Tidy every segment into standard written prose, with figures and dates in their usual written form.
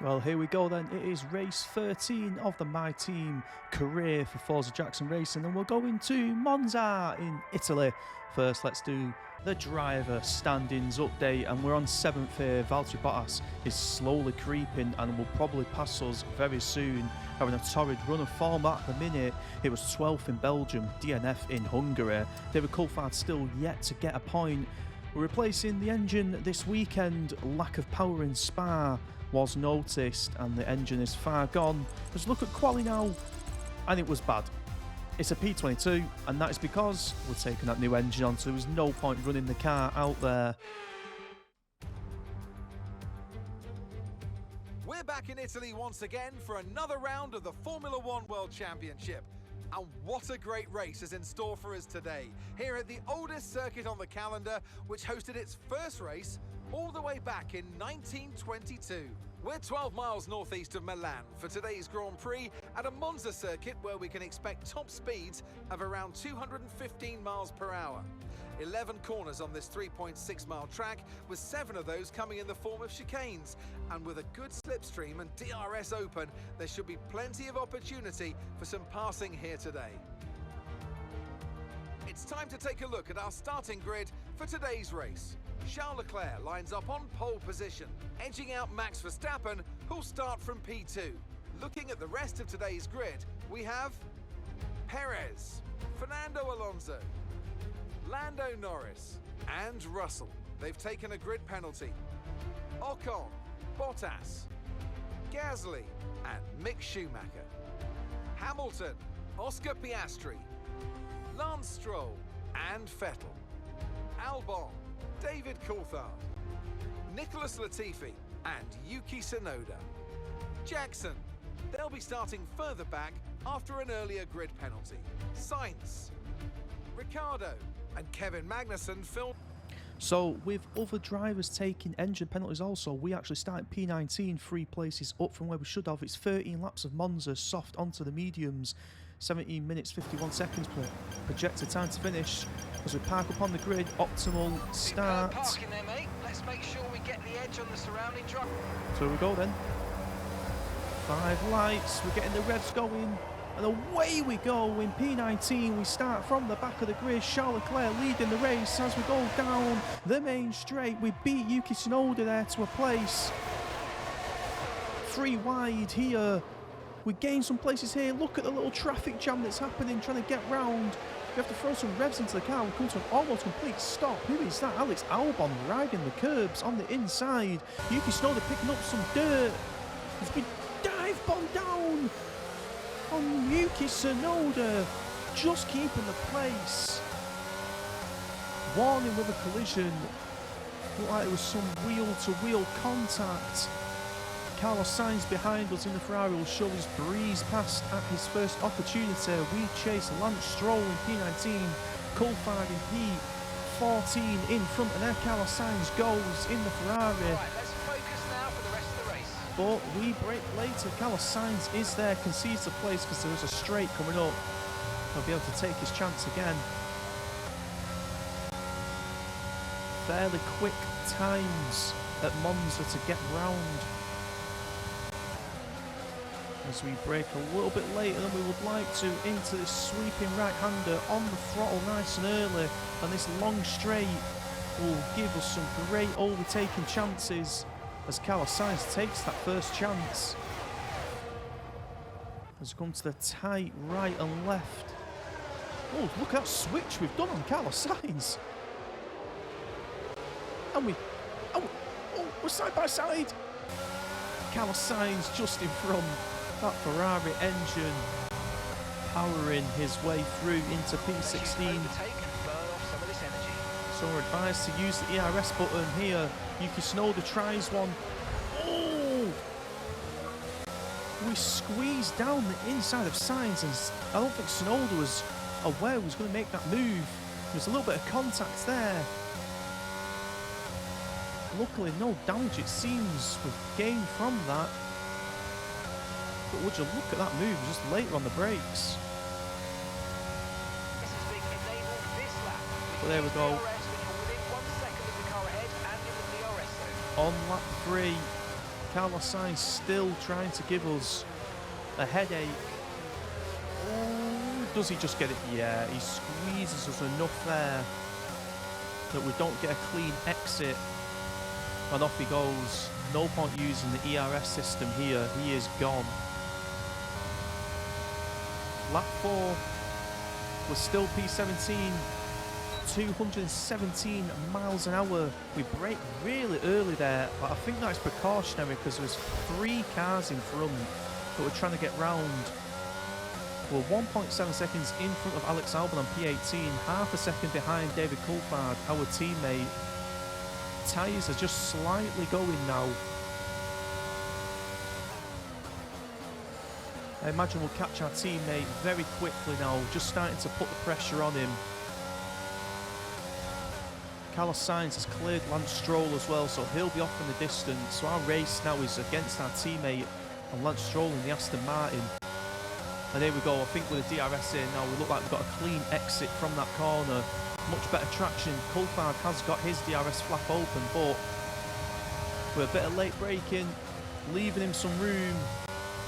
Well, here we go then. It is race 13 of the My Team career for Forza Jackson Racing, and we're going to Monza in Italy. First, let's do the driver standings update, and we're on 7th here. Valtteri Bottas is slowly creeping and will probably pass us very soon, having a torrid run of form at the minute. It was 12th in Belgium, DNF in Hungary. David Coulthard still yet to get a point. We're replacing the engine this weekend. Lack of power in Spa was noticed and the engine is far gone. Let's look at quali now, and it was bad. It's a P22, and that is because we're taking that new engine on, so there was no point running the car out there. We're back in Italy once again for another round of the Formula One World Championship. And what a great race is in store for us today, here at the oldest circuit on the calendar, which hosted its first race all the way back in 1922. We're 12 miles northeast of Milan for today's Grand Prix at a Monza circuit where we can expect top speeds of around 215 miles per hour. 11 corners on this 3.6 mile track, with 7 of those coming in the form of chicanes. And with a good slipstream and DRS open, there should be plenty of opportunity for some passing here today. It's time to take a look at our starting grid for today's race. Charles Leclerc lines up on pole position, edging out Max Verstappen, who'll start from P2. Looking at the rest of today's grid, we have Perez, Fernando Alonso, Lando Norris and Russell. They've taken a grid penalty. Ocon, Bottas, Gasly and Mick Schumacher. Hamilton, Oscar Piastri, Lance Stroll and Vettel. Albon, David Coulthard, Nicholas Latifi and Yuki Tsunoda. Jackson, they'll be starting further back after an earlier grid penalty. Sainz, Ricciardo and Kevin Magnussen fill. So with other drivers taking engine penalties also, we actually started P19 3 places up from where we should have. It's 13 laps of Monza, soft onto the mediums, 17 minutes 51 seconds per projected time to finish. As we park up on the grid, optimal start. Parking there, mate. Let's make sure we get the edge on the surrounding truck. So here we go then. 5 lights, we're getting the revs going, and away we go. In P19 we start from the back of the grid. Charles Leclerc leading the race as we go down the main straight. We beat Yuki Tsunoda there to a place 3 wide here. We gain some places here. Look at the little traffic jam that's happening trying to get round. We have to throw some revs into the car. We come to an almost complete stop. Who is that? Alex Albon riding the curbs on the inside. Yuki Tsunoda picking up some dirt. He's been dive bombed down on Yuki Tsunoda, just keeping the place. Warning with a collision. Looked like there was some wheel-to-wheel contact. Carlos Sainz behind us in the Ferrari will show his breeze past at his first opportunity. We chase Lance Stroll in P19, Coulthard in P14 in front, and there Carlos Sainz goes in the Ferrari. Right, let's focus now for the rest of the race. But we break later. Carlos Sainz is there, concedes the place because there is a straight coming up. He'll be able to take his chance again. Fairly quick times at Monza to get round. As we brake a little bit later than we would like to into this sweeping right-hander on the throttle nice and early, and this long straight will give us some great overtaking chances as Carlos Sainz takes that first chance. As we come to the tight right and left. Oh, look at that switch we've done on Carlos Sainz. And we're side by side. Carlos Sainz just in front. That Ferrari engine powering his way through into P16. So we're advised to use the ERS button here. Yuki Tsunoda tries one. Oh! We squeezed down the inside of Sainz, and I don't think Tsunoda was aware he was going to make that move. There's a little bit of contact there. Luckily, no damage it seems was gained from that. But would you look at that move just later on the brakes? But there we go. On lap 3, Carlos Sainz still trying to give us a headache. Oh, does he just get it? Yeah, he squeezes us enough there that we don't get a clean exit. And off he goes. No point using the ERS system here. He is gone. Lap 4 was still P17. 217 miles an hour. We brake really early there, but I think that's precautionary because there's 3 cars in front that we're trying to get round. We're 1.7 seconds in front of Alex Albon on P18, half a second behind David Coulthard, our teammate. Tyres are just slightly going now. I imagine we'll catch our teammate very quickly now, just starting to put the pressure on him. Carlos Sainz has cleared Lance Stroll as well, so he'll be off in the distance. So our race now is against our teammate and Lance Stroll in the Aston Martin. And here we go, I think with the DRS in now, we look like we've got a clean exit from that corner. Much better traction. Coulthard has got his DRS flap open, but with a bit of late braking, leaving him some room,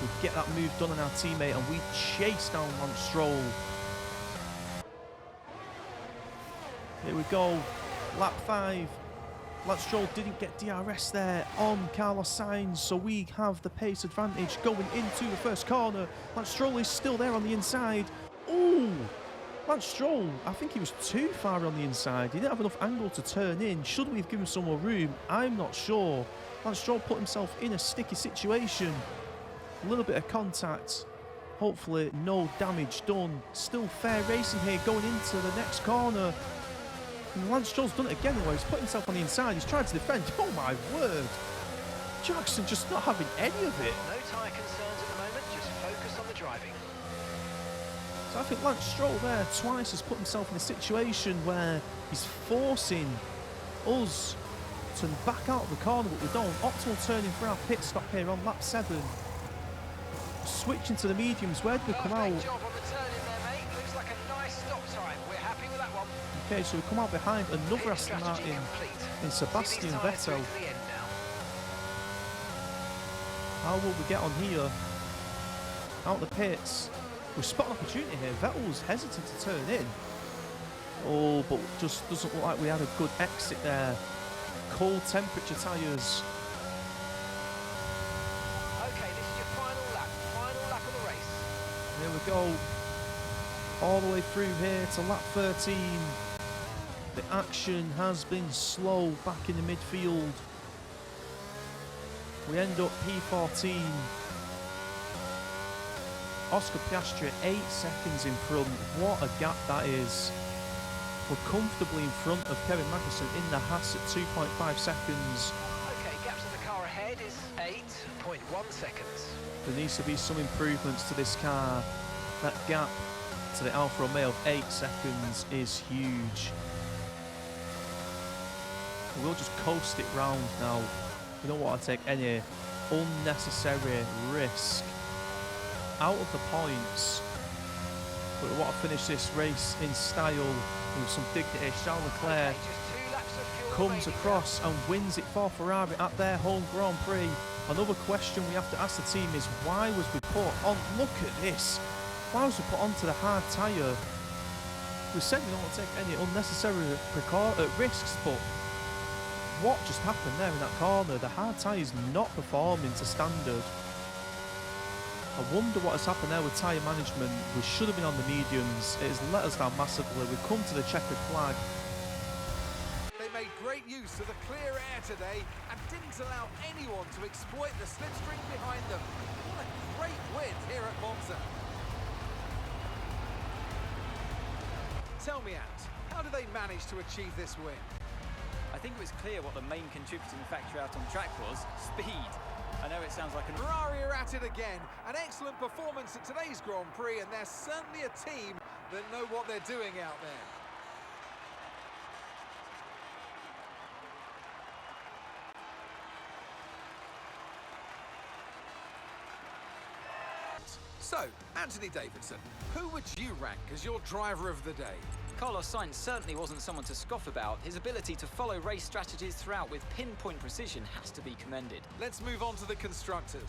we get that move done on our teammate and we chase down Lance Stroll. Here we go. Lap 5, Lance Stroll didn't get DRS there on Carlos Sainz, so we have the pace advantage going into the first corner. Lance Stroll is still there on the inside. Ooh, Lance Stroll, I think he was too far on the inside. He didn't have enough angle to turn in. Should we have given some more room? I'm not sure. Lance Stroll put himself in a sticky situation. A little bit of contact. Hopefully no damage done. Still fair racing here going into the next corner. And Lance Stroll's done it again though. He's put himself on the inside. He's tried to defend. Oh my word. Jackson just not having any of it. No tyre concerns at the moment, just focus on the driving. So I think Lance Stroll there twice has put himself in a situation where he's forcing us to back out of the corner, but we don't. Optimal turning for our pit stop here on lap 7. Switching to the mediums. Where do we come out? Perfect job on the turn in there, mate. Looks like a nice stop time. We're happy with that one. Okay, so we come out behind another Aston Martin in Sebastian Vettel. How will we get on here? Out the pits. We've spot an opportunity here. Vettel's hesitant to turn in. Oh, but just doesn't look like we had a good exit there. Cold temperature tyres. Okay, this is your final lap of the race. Here we go. All the way through here to lap 13. The action has been slow back in the midfield. We end up P14. Oscar Piastri 8 seconds in front. What a gap that is. We're comfortably in front of Kevin Magnussen in the Haas at 2.5 seconds. Okay, gaps in the car ahead is 8.1 seconds. There needs to be some improvements to this car. That gap to the Alfa Romeo of 8 seconds is huge. We'll just coast it round now. We don't want to take any unnecessary risk out of the points. But we want to finish this race in style with some dignity. Charles Leclerc comes across and wins it for Ferrari at their home Grand Prix. Another question we have to ask the team is, why was we put on, look at this, why was we put onto the hard tyre? We said we don't want to take any unnecessary risks, but what just happened there in that corner? The hard tyre is not performing to standard. I wonder what has happened there with tyre management. We should have been on the mediums. It has let us down massively. We've come to the checkered flag. They made great use of the clear air today and didn't allow anyone to exploit the slipstream behind them. What a great win here at Monza. Tell me, Ant, how did they manage to achieve this win? I think it was clear what the main contributing factor out on track was: speed. I know it sounds like an... Ferrari are at it again. An excellent performance at today's Grand Prix, and they're certainly a team that know what they're doing out there. So, Anthony Davidson, who would you rank as your driver of the day? Carlos Sainz certainly wasn't someone to scoff about. His ability to follow race strategies throughout with pinpoint precision has to be commended. Let's move on to the constructors.